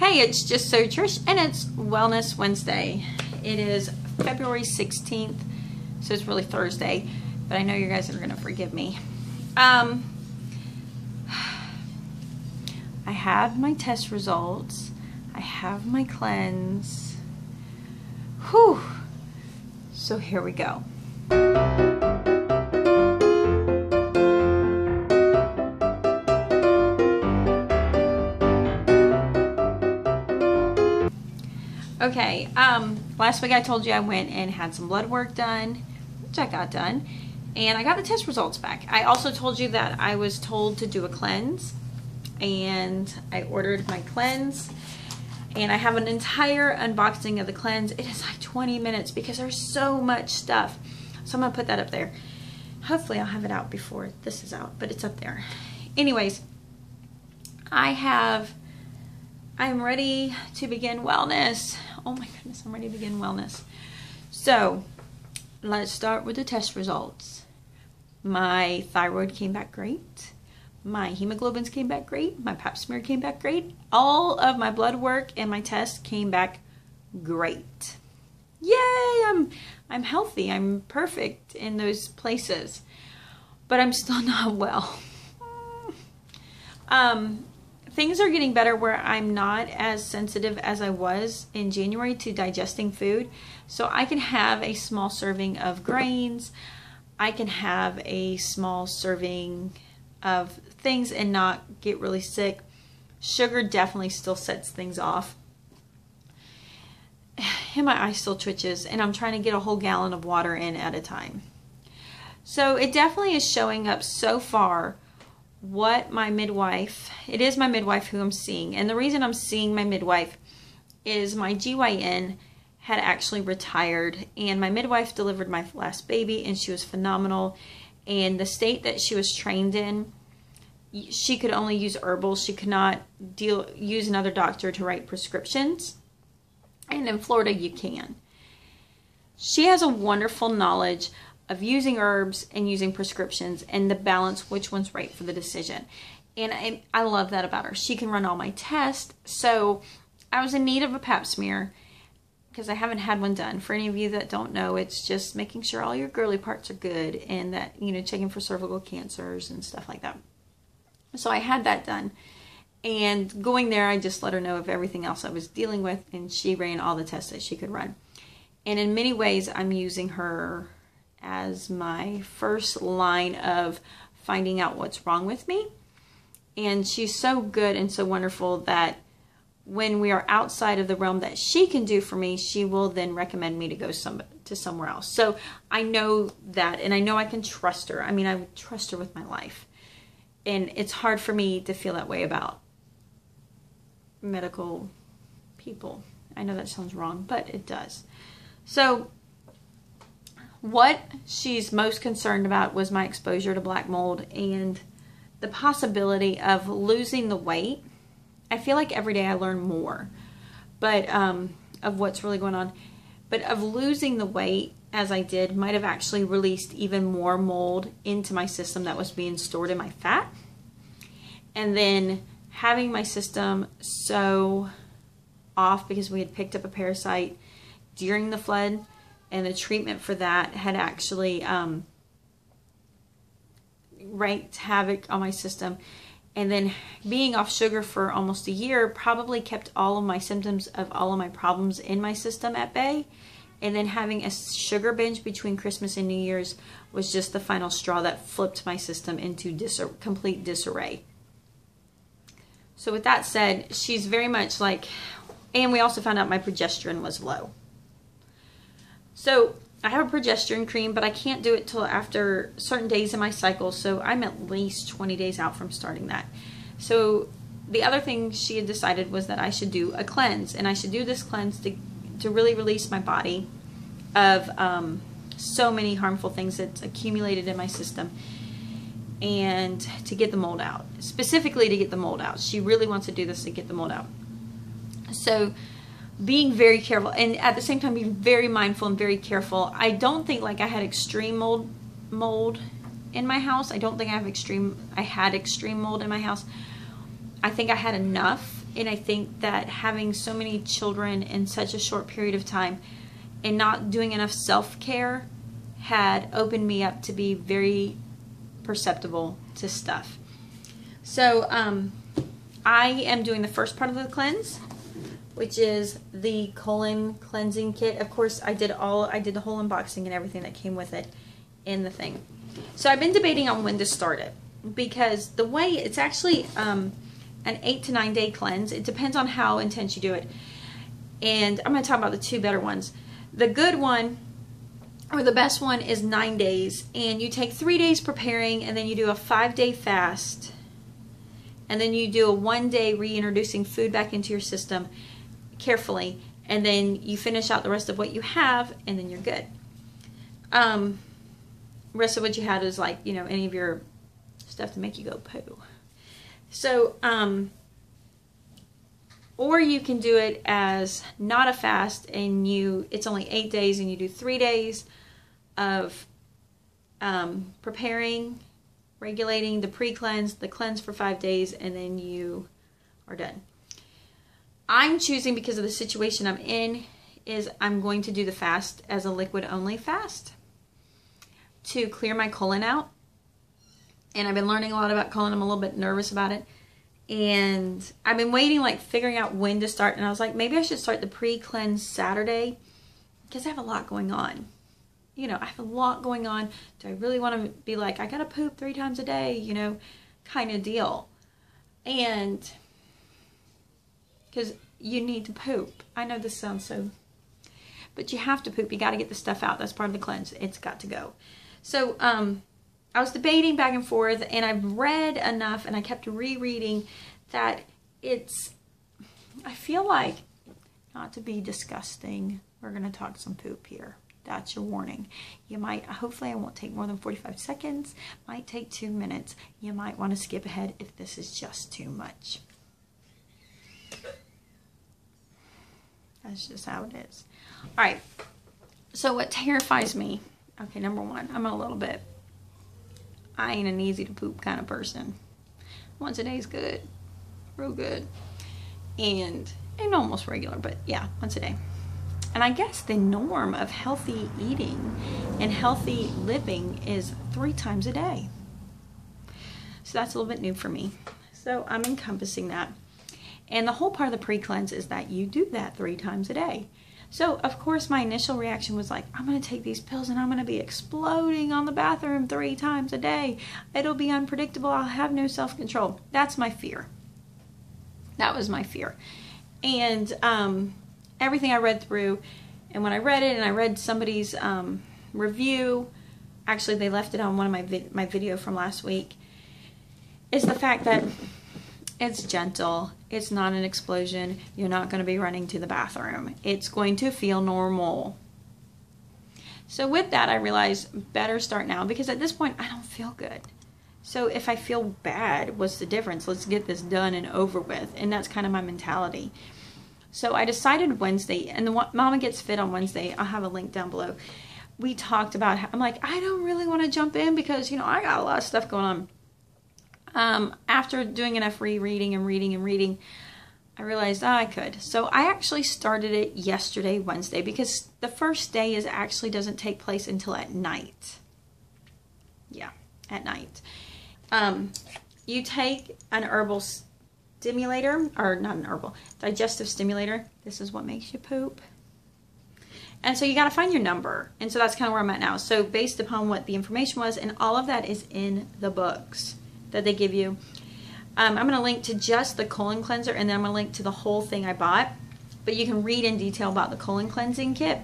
Hey, it's just so Trish, and it's Wellness Wednesday. It is February 16th, so it's really Thursday, but I know you guys are going to forgive me. I have my test results. I have my cleanse. Whew. So here we go. Okay, last week I told you I went and had some blood work done, which I got done, and I got the test results back. I also told you that I was told to do a cleanse, and I ordered my cleanse, and I have an entire unboxing of the cleanse. It is like 20 minutes because there's so much stuff, so I'm going to put that up there. Hopefully I'll have it out before this is out, but it's up there. Anyways, I'm ready to begin wellness. Oh my goodness, I'm ready to begin wellness. So, let's start with the test results. My thyroid came back great. My hemoglobins came back great. My pap smear came back great. All of my blood work and my tests came back great. Yay! I'm healthy. I'm perfect in those places. But I'm still not well. Things are getting better where I'm not as sensitive as I was in January to digesting food. So I can have a small serving of grains. I can have a small serving of things and not get really sick. Sugar definitely still sets things off. And my eye still twitches, and I'm trying to get a whole gallon of water in at a time. So it definitely is showing up so far. What my midwife, it is my midwife who I'm seeing, and the reason I'm seeing my midwife is my GYN had actually retired, and my midwife delivered my last baby, and she was phenomenal. And the state that she was trained in, she could only use herbals. She could not use another doctor to write prescriptions, and in Florida you can. She has a wonderful knowledge of using herbs and using prescriptions and the balance, which one's right for the decision. And I love that about her. She can run all my tests. So I was in need of a pap smear because I haven't had one done. For any of you that don't know, it's just making sure all your girly parts are good and that, you know, checking for cervical cancers and stuff like that. So I had that done. And going there, I just let her know of everything else I was dealing with, and she ran all the tests that she could run. And in many ways, I'm using her as my first line of finding out what's wrong with me. And she's so good and so wonderful that when we are outside of the realm that she can do for me, she will then recommend me to go to somewhere else. So I know that, and I know I can trust her. I mean, I would trust her with my life. And it's hard for me to feel that way about medical people. I know that sounds wrong, but it does. So what she's most concerned about was my exposure to black mold and the possibility of losing the weight. I feel like every day I learn more, but of what's really going on. But of losing the weight as I did might have actually released even more mold into my system that was being stored in my fat. And then having my system so off because we had picked up a parasite during the flood, and the treatment for that had actually wreaked havoc on my system. And then being off sugar for almost a year probably kept all of my symptoms of all of my problems in my system at bay. And then having a sugar binge between Christmas and New Year's was just the final straw that flipped my system into complete disarray. So with that said, she's very much like, and we also found out my progesterone was low. So I have a progesterone cream, but I can't do it till after certain days in my cycle. So I'm at least 20 days out from starting that. So the other thing she had decided was that I should do a cleanse, and I should do this cleanse to really release my body of so many harmful things that's accumulated in my system, and to get the mold out, specifically to get the mold out. She really wants to do this to get the mold out. So being very careful, and at the same time being very mindful and very careful. I don't think like I had extreme mold in my house. I don't think I had extreme mold in my house. I think I had enough And I think that having so many children in such a short period of time and not doing enough self-care had opened me up to be very perceptible to stuff. So I am doing the first part of the cleanse, which is the colon cleansing kit. Of course, I did the whole unboxing and everything that came with it in the thing. So I've been debating on when to start it, because the way it's actually an 8 to 9 day cleanse. It depends on how intense you do it. And I'm going to talk about the two better ones. The good one, or the best one, is 9 days, and you take 3 days preparing, and then you do a 5-day fast, and then you do a 1 day reintroducing food back into your system carefully, and then you finish out the rest of what you have, and then you're good. Rest of what you had is like, you know, any of your stuff to make you go poo. So, or you can do it as not a fast, and it's only 8 days, and you do 3 days of preparing, regulating, the pre-cleanse, the cleanse for 5 days, and then you are done. I'm choosing, because of the situation I'm in, is I'm going to do the fast as a liquid only fast to clear my colon out. And I've been learning a lot about colon. I'm a little bit nervous about it. And I've been waiting, like figuring out when to start. And I was like, maybe I should start the pre-cleanse Saturday, because I have a lot going on. You know, I have a lot going on. Do I really want to be like, I gotta poop 3 times a day, you know, kind of deal? And because you need to poop. I know this sounds so, but you have to poop. You got to get the stuff out. That's part of the cleanse. It's got to go. So I was debating back and forth, and I've read enough, and I kept rereading that I feel like, not to be disgusting, we're going to talk some poop here. That's your warning. You might, hopefully I won't take more than 45 seconds. Might take 2 minutes. You might want to skip ahead if this is just too much. That's just how it is. All right. So what terrifies me, okay, number one, I ain't an easy to poop kind of person. Once a day is good. Real good. And almost regular, but yeah, once a day. And I guess the norm of healthy eating and healthy living is 3 times a day. So that's a little bit new for me. So I'm encompassing that. And the whole part of the pre-cleanse is that you do that 3 times a day. So, of course, my initial reaction was like, I'm going to take these pills and I'm going to be exploding on the bathroom 3 times a day. It'll be unpredictable. I'll have no self-control. That's my fear. That was my fear. And everything I read through, and when I read it and I read somebody's review, actually they left it on one of my video from last week, is the fact that it's gentle. It's not an explosion. You're not going to be running to the bathroom. It's going to feel normal. So with that, I realized better start now, because at this point I don't feel good. So if I feel bad, what's the difference? Let's get this done and over with. And that's kind of my mentality. So I decided Wednesday, and the Mama Gets Fit on Wednesday, I'll have a link down below. We talked about how, I'm like, I don't really want to jump in because, you know, I got a lot of stuff going on. After doing enough rereading and reading, I realized I could. So I actually started it yesterday, Wednesday, because the first day actually doesn't take place until at night. Yeah, at night. You take an herbal stimulator, or not an herbal, digestive stimulator. This is what makes you poop. And so you got to find your number. And so that's kind of where I'm at now. So based upon what the information was, and all of that is in the books that they give you. I'm going to link to just the colon cleanser, and then I'm going to link to the whole thing I bought. But you can read in detail about the colon cleansing kit.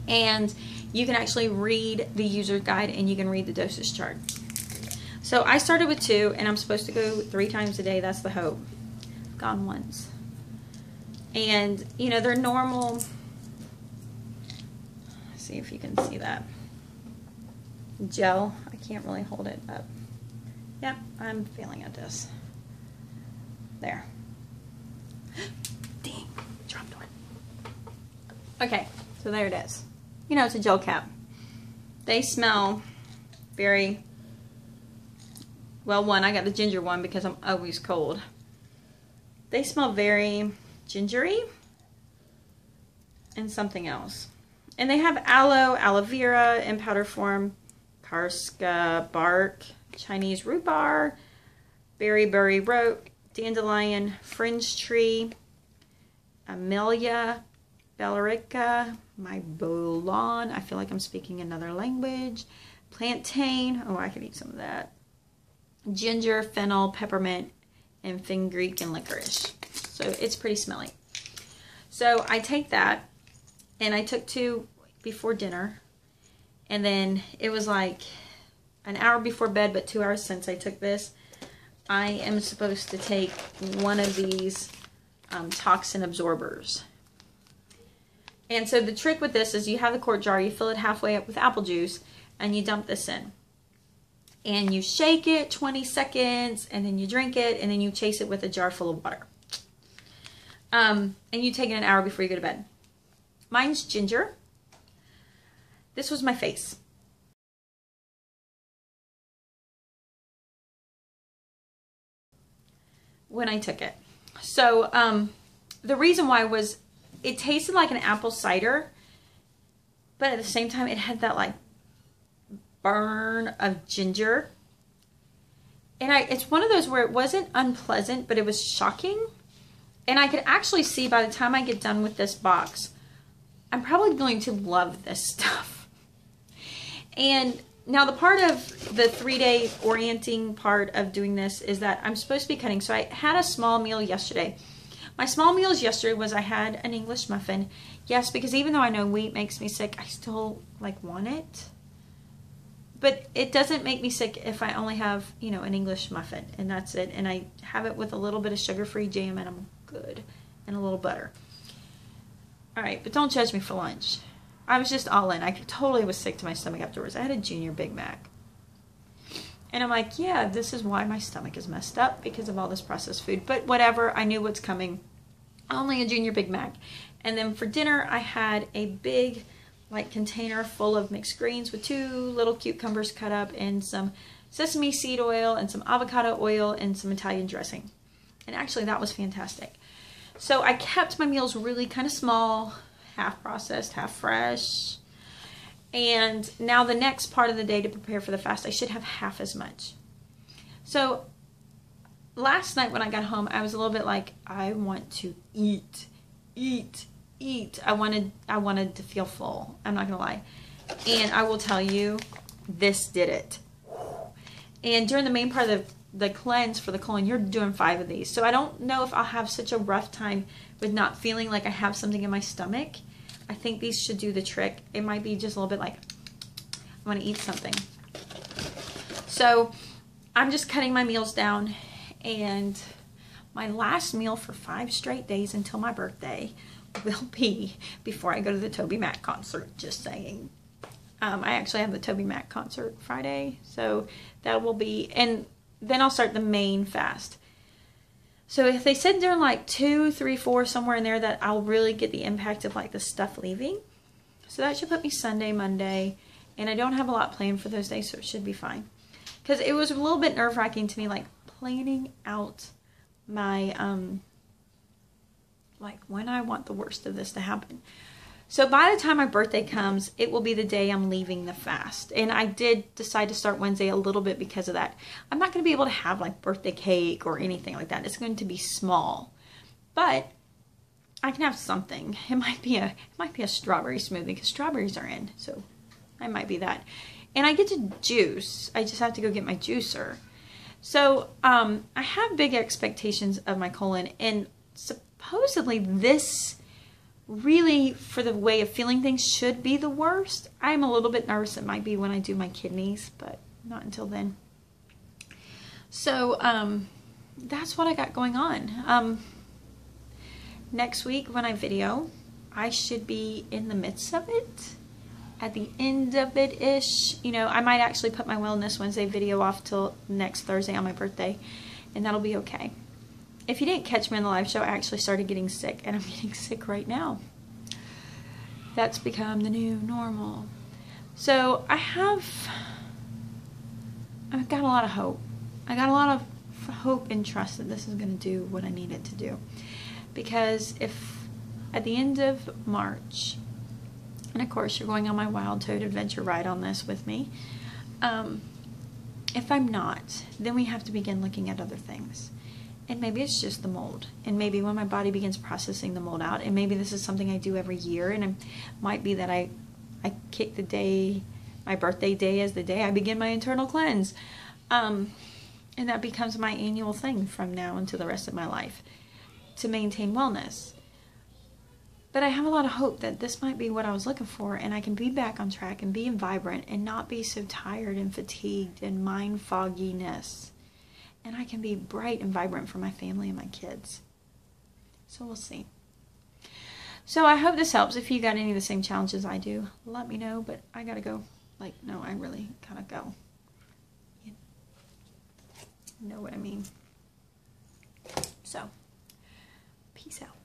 And you can actually read the user guide, and you can read the dosage chart. So I started with 2, and I'm supposed to go 3 times a day. That's the hope. I've gone once. And, you know, they're normal. Let's see if you can see that. Gel. I can't really hold it up. Yep, I'm failing at this. There. Dang, dropped one. Okay, so there it is. You know, it's a gel cap. They smell very, well, one, I got the ginger one because I'm always cold. They smell very gingery and something else. And they have aloe, aloe vera in powder form, karska bark, Chinese rhubarb, berry root, dandelion, fringe tree, Amelia, Bellerica, my bolon, I feel like I'm speaking another language, plantain, oh, I could eat some of that, ginger, fennel, peppermint, and fenugreek and licorice. So it's pretty smelly. So I take that, and I took 2 before dinner, and then it was like an hour before bed, but 2 hours since I took this. I am supposed to take one of these toxin absorbers. And so the trick with this is you have the quart jar, you fill it halfway up with apple juice, and you dump this in. And you shake it 20 seconds, and then you drink it, and then you chase it with a jar full of water. And you take it an hour before you go to bed. Mine's ginger. This was my face. When I took it. So the reason why was it tasted like an apple cider, but at the same time it had that like burn of ginger. And it's one of those where it wasn't unpleasant, but it was shocking. And I could actually see by the time I get done with this box, I'm probably going to love this stuff. And now the part of the 3-day orienting part of doing this is that I'm supposed to be cutting. So I had a small meal yesterday. My small meals yesterday was I had an English muffin. Yes, because even though I know wheat makes me sick, I still like want it. But it doesn't make me sick if I only have, you know, an English muffin, and that's it. And I have it with a little bit of sugar-free jam, and I'm good, and a little butter. All right, but don't judge me for lunch. I was just all in. I totally was sick to my stomach afterwards. I had a Junior Big Mac. And I'm like, yeah, this is why my stomach is messed up, because of all this processed food. But whatever, I knew what's coming. Only a Junior Big Mac. And then for dinner, I had a big like container full of mixed greens with 2 little cucumbers cut up, and some sesame seed oil and some avocado oil and some Italian dressing. And actually that was fantastic. So I kept my meals really kind of small, half processed, half fresh. And now the next part of the day to prepare for the fast, I should have half as much. So last night when I got home, I was a little bit like, I want to eat. I wanted to feel full. I'm not gonna lie. And I will tell you, this did it. And during the main part of the cleanse for the colon, you're doing 5 of these. So I don't know if I'll have such a rough time with not feeling like I have something in my stomach. I think these should do the trick. It might be just a little bit like, I want to eat something. So I'm just cutting my meals down, and my last meal for 5 straight days until my birthday will be before I go to the Toby Mac concert, just saying. I actually have the Toby Mac concert Friday, so that will be, and then I'll start the main fast. So if they said during like 2, 3, 4, somewhere in there, that I'll really get the impact of like the stuff leaving. So that should put me Sunday, Monday, and I don't have a lot planned for those days, so it should be fine. Because it was a little bit nerve-wracking to me, like planning out my, like when I want the worst of this to happen. So by the time my birthday comes, it will be the day I'm leaving the fast. And I did decide to start Wednesday a little bit because of that. I'm not going to be able to have like birthday cake or anything like that. It's going to be small. But I can have something. It might be a strawberry smoothie because strawberries are in. So it might be that. And I get to juice. I just have to go get my juicer. So I have big expectations of my colon, and supposedly this really, for the way of feeling things, should be the worst. I'm a little bit nervous it might be when I do my kidneys, but not until then. So that's what I got going on. Next week when I video, I should be in the midst of it, at the end of it-ish. You know, I might actually put my Wellness Wednesday video off till next Thursday on my birthday, and that'll be okay. If you didn't catch me on the live show, I actually started getting sick, and I'm getting sick right now. That's become the new normal. So I've got a lot of hope. I got a lot of hope and trust that this is going to do what I need it to do. Because if at the end of March, and of course you're going on my Wild Toad adventure ride on this with me, if I'm not, then we have to begin looking at other things. And maybe it's just the mold. And maybe when my body begins processing the mold out, and maybe this is something I do every year, and it might be that I kick the day, my birthday day, as the day I begin my internal cleanse. And that becomes my annual thing from now until the rest of my life to maintain wellness. But I have a lot of hope that this might be what I was looking for, and I can be back on track and be vibrant and not be so tired and fatigued and mind fogginess. And I can be bright and vibrant for my family and my kids. So we'll see. So I hope this helps. If you got any of the same challenges I do, let me know. But I gotta go. Like, no, I really gotta go. You know what I mean? So, peace out.